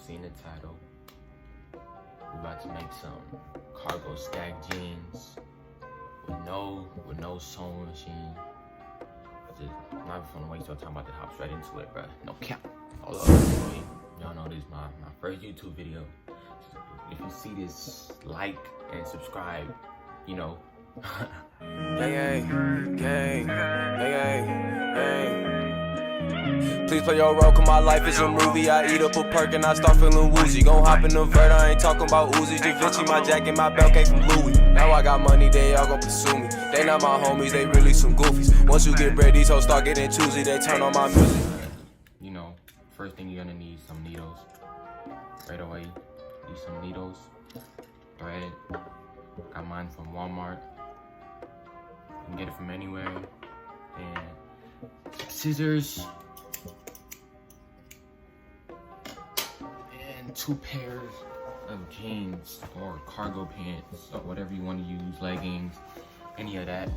seen the title. We're about to make some cargo stack jeans with no sewing machine. I'm not gonna waste your time about to hop straight into it, bro. No cap. Hold up. Y'all know this is my first YouTube video. If you see this, like and subscribe, you know. Please play your role, cause my life is a movie. I eat up a perk and I start feeling woozy. Gon' hop in the vert, I ain't talking about Uzi. Da Vinci, my jacket, my belt came from Louis. Now I got money, they all gon' pursue me. They not my homies, they really some goofies. Once you get bread, these hoes start getting choosy. They turn on my music. You know, first thing you're gonna need some needles. Right away, need some needles. Thread. Got mine from Walmart. You can get it from anywhere. And scissors. And 2 pairs of jeans or cargo pants or whatever you want to use, leggings, any of that.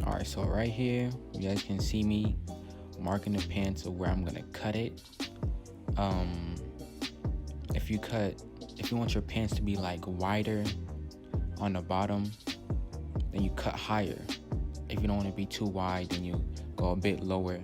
Alright, so right here, you guys can see me marking the pants of where I'm gonna cut it. If you want your pants to be like wider on the bottom, then you cut higher. If you don't want to be too wide, then you go a bit lower.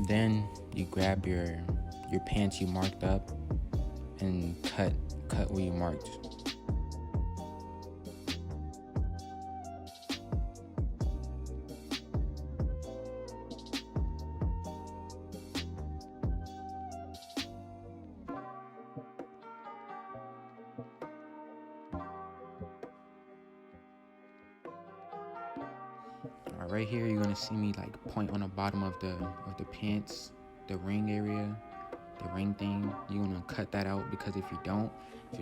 Then you grab your pants you marked up and cut where you marked. Right here, you're gonna see me like point on the bottom of the pants, the ring area, the ring thing. You're gonna cut that out, because if you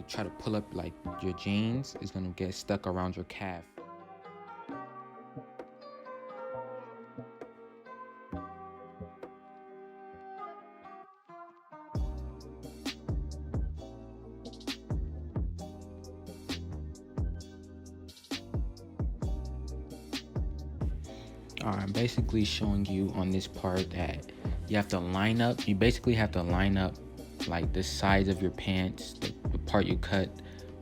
try to pull up like your jeans, it's gonna get stuck around your calf. I'm basically showing you on this part that you have to line up. You basically have to line up like the sides of your pants, the part you cut,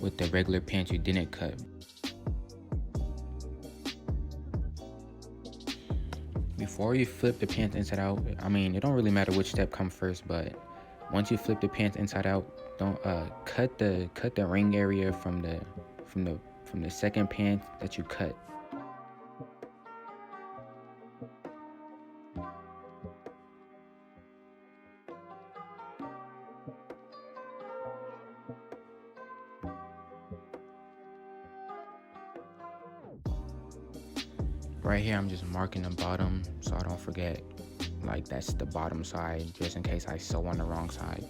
with the regular pants you didn't cut. Before you flip the pants inside out, I mean, it don't really matter which step comes first, but once you flip the pants inside out, don't cut the ring area from the second pant that you cut. Right here, I'm just marking the bottom so I don't forget, like that's the bottom side, just in case I sew on the wrong side.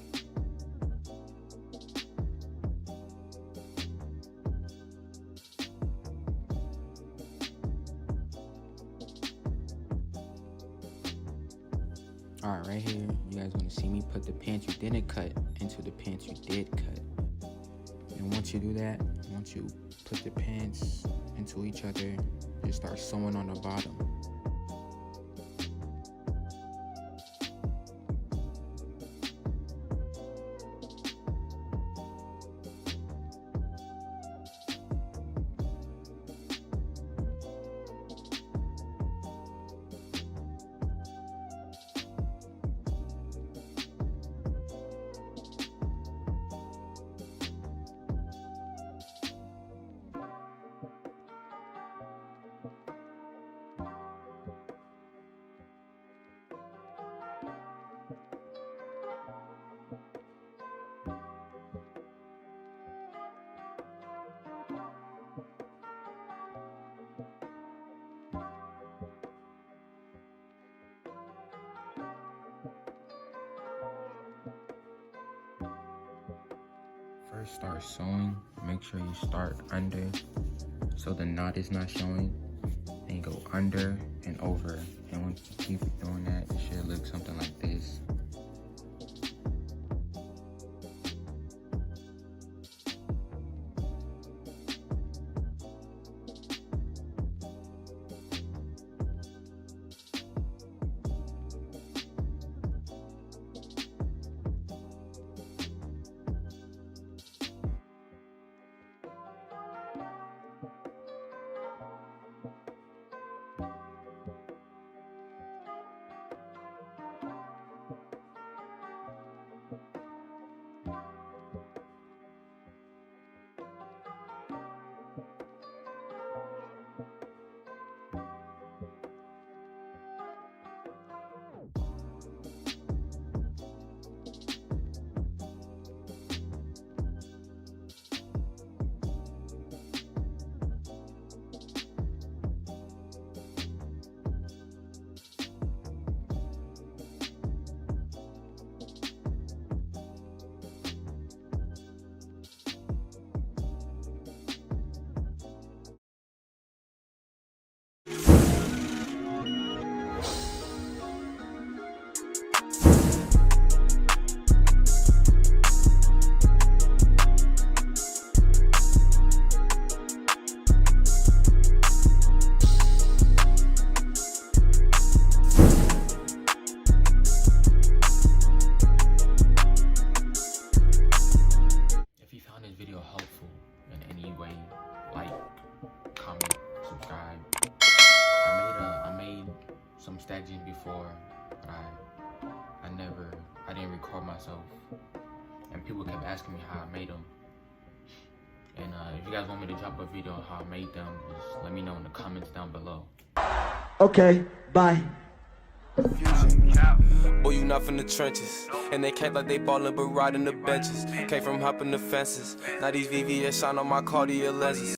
Alright, right here, you guys gonna see me put the pants you didn't cut into the pants you did cut. And once you do that, once you put the pants into each other, you start sewing on the bottom. First, start sewing. Make sure you start under so the knot is not showing. and go under and over. And once you keep doing that, it should look something like this. If you found this video helpful in any way, like, comment, subscribe. I made some stag jeans before, but I didn't record myself, and people kept asking me how I made them. And if you guys want me to drop a video on how I made them, just let me know in the comments down below. Okay, bye. Boy, you not from the trenches, and they can't like they ballin' but riding the benches. Came from hopping the fences. Now these VVS shine on my Cartier lenses.